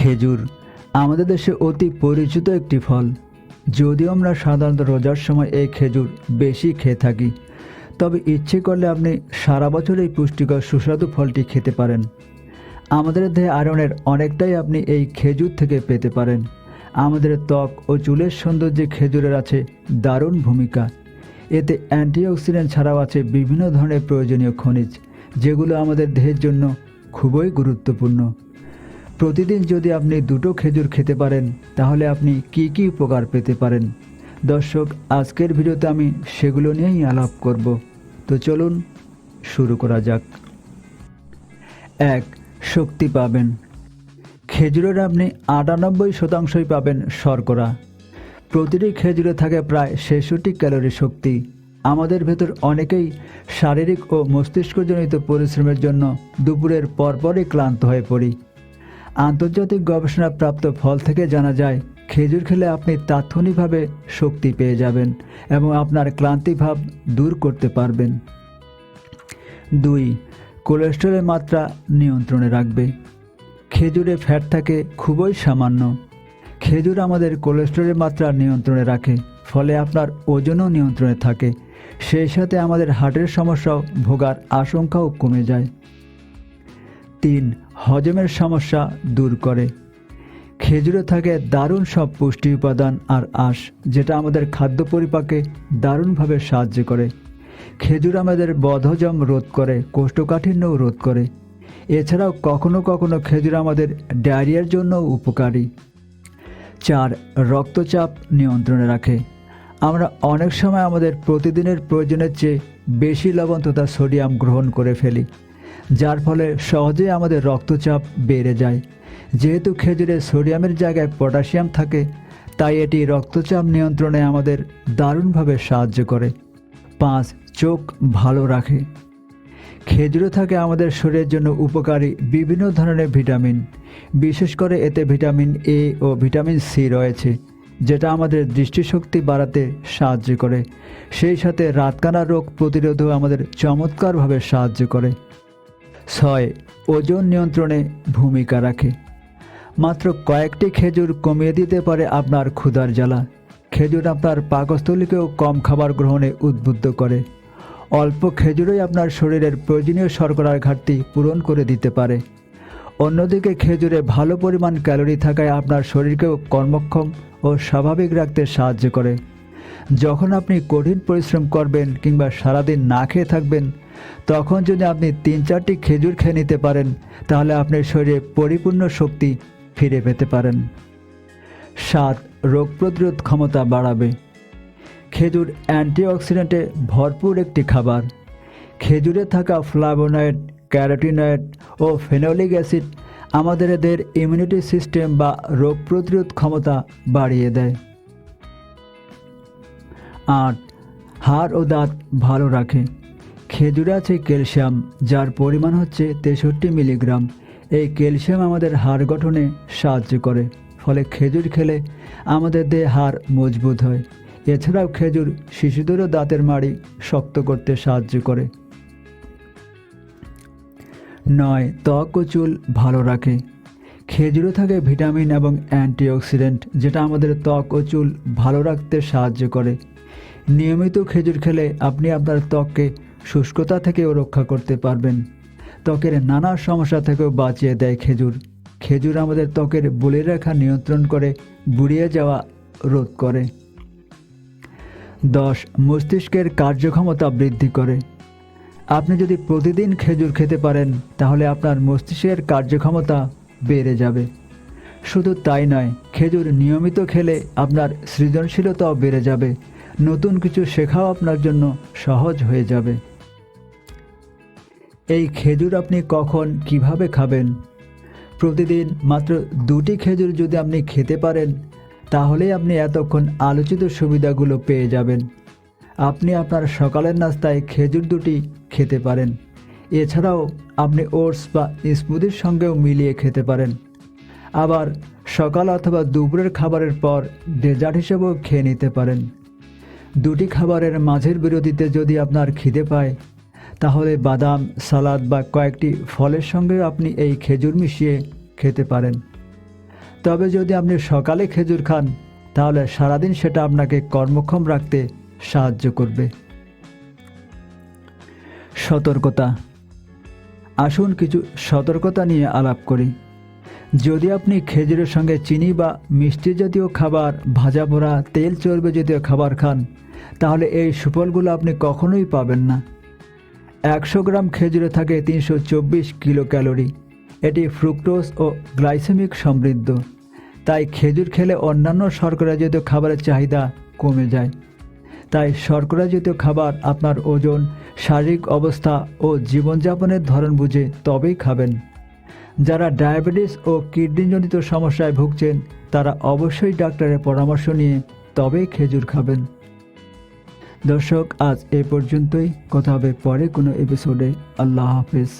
খেজুর আমাদের দেশে অতি পরিচিত একটি ফল। যদিও আমরা সাধারণত রোজার সময় এই খেজুর বেশি খেয়ে থাকি, তবে ইচ্ছে করলে আপনি সারা বছর এই পুষ্টিকর সুস্বাদু ফলটি খেতে পারেন। আমাদের দেহে আয়রনের অনেকটাই আপনি এই খেজুর থেকে পেতে পারেন। আমাদের ত্বক ও চুলের সৌন্দর্যে খেজুরের আছে দারুণ ভূমিকা। এতে অ্যান্টিঅক্সিডেন্ট ছাড়াও আছে বিভিন্ন ধরনের প্রয়োজনীয় খনিজ, যেগুলো আমাদের দেহের জন্য খুবই গুরুত্বপূর্ণ। প্রতিদিন যদি আপনি 2টো খেজুর খেতে পারেন, তাহলে আপনি কি কি উপকার পেতে পারেন? দর্শক, আজকের ভিডিওতে আমি সেগুলো নিয়েই আলাপ করব। তো চলুন শুরু করা যাক। 1. শক্তি পাবেন। খেজুরের আপনি 98% পাবেন শর্করা। প্রতিটি খেজুরে থাকে প্রায় 66 ক্যালোরি শক্তি। আমাদের ভেতর অনেকেই শারীরিক ও মস্তিষ্কজনিত পরিশ্রমের জন্য দুপুরের পরপরই ক্লান্ত হয়ে পড়ি। আন্তর্জাতিক গবেষণাপ্রাপ্ত ফল থেকে জানা যায়, খেজুর খেলে আপনি তাৎক্ষণিকভাবে শক্তি পেয়ে যাবেন এবং আপনার ক্লান্তিভাব দূর করতে পারবেন। 2. কোলেস্টেরলের মাত্রা নিয়ন্ত্রণে রাখবে। খেজুরে ফ্যাট থাকে খুবই সামান্য। খেজুর আমাদের কোলেস্টেরলের মাত্রা নিয়ন্ত্রণে রাখে, ফলে আপনার ওজনও নিয়ন্ত্রণে থাকে। সেই সাথে আমাদের হার্টের সমস্যাও ভোগার আশঙ্কাও কমে যায়। 3. হজমের সমস্যা দূর করে। খেজুরে থাকে দারুণ সব পুষ্টি উপাদান আর আঁশ, যেটা আমাদের খাদ্য পরিপাকে দারুণভাবে সাহায্য করে। খেজুর আমাদের বদহজম রোধ করে, কোষ্ঠকাঠিন্যও রোধ করে। এছাড়াও কখনো কখনো খেজুর আমাদের ডায়রিয়ার জন্যও উপকারী। 4. রক্তচাপ নিয়ন্ত্রণে রাখে। আমরা অনেক সময় আমাদের প্রতিদিনের প্রয়োজনের চেয়ে বেশি লবণ তথা সোডিয়াম গ্রহণ করে ফেলি, যার ফলে সহজেই আমাদের রক্তচাপ বেড়ে যায়। যেহেতু খেজুরে সোডিয়ামের জায়গায় পটাশিয়াম থাকে, তাই এটি রক্তচাপ নিয়ন্ত্রণে আমাদের দারুণভাবে সাহায্য করে। 5. চোখ ভালো রাখে। খেজুরে থাকে আমাদের শরীরের জন্য উপকারী বিভিন্ন ধরনের ভিটামিন। বিশেষ করে এতে ভিটামিন এ ও ভিটামিন সি রয়েছে, যেটা আমাদের দৃষ্টিশক্তি বাড়াতে সাহায্য করে। সেই সাথে রাতকানা রোগ প্রতিরোধেও আমাদের চমৎকারভাবে সাহায্য করে। 6. ওজন নিয়ন্ত্রণে ভূমিকা রাখে। মাত্র কয়েকটি খেজুর কমিয়ে দিতে পারে আপনার ক্ষুধার জ্বালা। খেজুর আপনার পাকস্থলীকেও কম খাবার গ্রহণে উদ্বুদ্ধ করে। অল্প খেজুরই আপনার শরীরের প্রয়োজনীয় শর্করার ঘাটতি পূরণ করে দিতে পারে। অন্যদিকে খেজুরে ভালো পরিমাণ ক্যালোরি থাকায় আপনার শরীরকেও কর্মক্ষম ও স্বাভাবিক রাখতে সাহায্য করে। যখন আপনি কঠিন পরিশ্রম করবেন কিংবা সারাদিন না খেয়ে থাকবেন, তখন যদি আপনি 3-4টি খেজুর খেয়ে নিতে পারেন, তাহলে আপনার শরীরে পরিপূর্ণ শক্তি ফিরে পেতে পারেন। 7. রোগ প্রতিরোধ ক্ষমতা বাড়াবে। খেজুর অ্যান্টিঅক্সিডেন্টে ভরপুর একটি খাবার। খেজুরে থাকা ফ্লাভোনয়েড, ক্যারোটিনয়েড ও ফেনোলিক অ্যাসিড আমাদের দেহের ইমিউনিটি সিস্টেম বা রোগ প্রতিরোধ ক্ষমতা বাড়িয়ে দেয়। 8. হাড় ও দাঁত ভালো রাখে। খেজুরে আছে ক্যালসিয়াম, যার পরিমাণ হচ্ছে 63 মিলিগ্রাম। এই ক্যালসিয়াম আমাদের হাড় গঠনে সাহায্য করে, ফলে খেজুর খেলে আমাদের দেহে হাড় মজবুত হয়। এছাড়াও খেজুর শিশুদেরও দাঁতের মাড়ি শক্ত করতে সাহায্য করে। 9. ত্বক ও চুল ভালো রাখে। খেজুরে থাকে ভিটামিন এবং অ্যান্টিঅক্সিডেন্ট, যেটা আমাদের ত্বক ও চুল ভালো রাখতে সাহায্য করে। নিয়মিত খেজুর খেলে আপনি আপনার ত্বককে শুষ্কতা থেকেও রক্ষা করতে পারবেন। ত্বকের নানা সমস্যা থেকেও বাঁচিয়ে দেয় খেজুর। খেজুর আমাদের ত্বকের বলিরেখা নিয়ন্ত্রণ করে, বুড়িয়ে যাওয়া রোধ করে। 10. মস্তিষ্কের কার্যক্ষমতা বৃদ্ধি করে। আপনি যদি প্রতিদিন খেজুর খেতে পারেন, তাহলে আপনার মস্তিষ্কের কার্যক্ষমতা বেড়ে যাবে। শুধু তাই নয়, খেজুর নিয়মিত খেলে আপনার সৃজনশীলতাও বেড়ে যাবে। নতুন কিছু শেখাও আপনার জন্য সহজ হয়ে যাবে। এই খেজুর আপনি কখন কিভাবে খাবেন? প্রতিদিন মাত্র 2টি খেজুর যদি আপনি খেতে পারেন, তাহলেই আপনি এতক্ষণ আলোচিত সুবিধাগুলো পেয়ে যাবেন। আপনি আপনার সকালের নাস্তায় খেজুর 2টি খেতে পারেন। এছাড়াও আপনি ওটস বা স্মুদির সঙ্গেও মিলিয়ে খেতে পারেন। আবার সকাল অথবা দুপুরের খাবারের পর ডেজার্ট হিসেবেও খেয়ে নিতে পারেন। 2টি খাবারের মাঝের বিরতিতে যদি আপনার খিদে পায়, তাহলে বাদাম, সালাদ বা কয়েকটি ফলের সঙ্গেও আপনি এই খেজুর মিশিয়ে খেতে পারেন। তবে যদি আপনি সকালে খেজুর খান তাহলে সারাদিন সেটা আপনাকে কর্মক্ষম রাখতে সাহায্য করবে। সতর্কতা। আসুন কিছু সতর্কতা নিয়ে আলাপ করি। যদি আপনি খেজুরের সঙ্গে চিনি বা মিষ্টি জাতীয় খাবার, ভাজা পোড়া, তেল চর্বি জাতীয় খাবার খান, তাহলে এই সুফলগুলো আপনি কখনোই পাবেন না। 100 গ্রাম খেজুরে থাকে 324 কিলো ক্যালোরি। এটি ফ্রুক্টোজ ও গ্লাইসেমিক সমৃদ্ধ, তাই খেজুর খেলে অন্যান্য শর্করা জাতীয় খাবারের চাহিদা কমে যায়। তাই শর্করা জাতীয় খাবার আপনার ওজন, শারীরিক অবস্থা ও জীবনযাপনের ধরন বুঝে তবেই খাবেন। যারা ডায়াবেটিস ও কিডনিজনিত সমস্যায় ভুগছেন তারা অবশ্যই ডাক্তারের পরামর্শ নিয়ে তবেই খেজুর খাবেন। দর্শক, আজ এ পর্যন্তই। কথা হবে পরে কোনো এপিসোডে। আল্লাহ হাফেজ।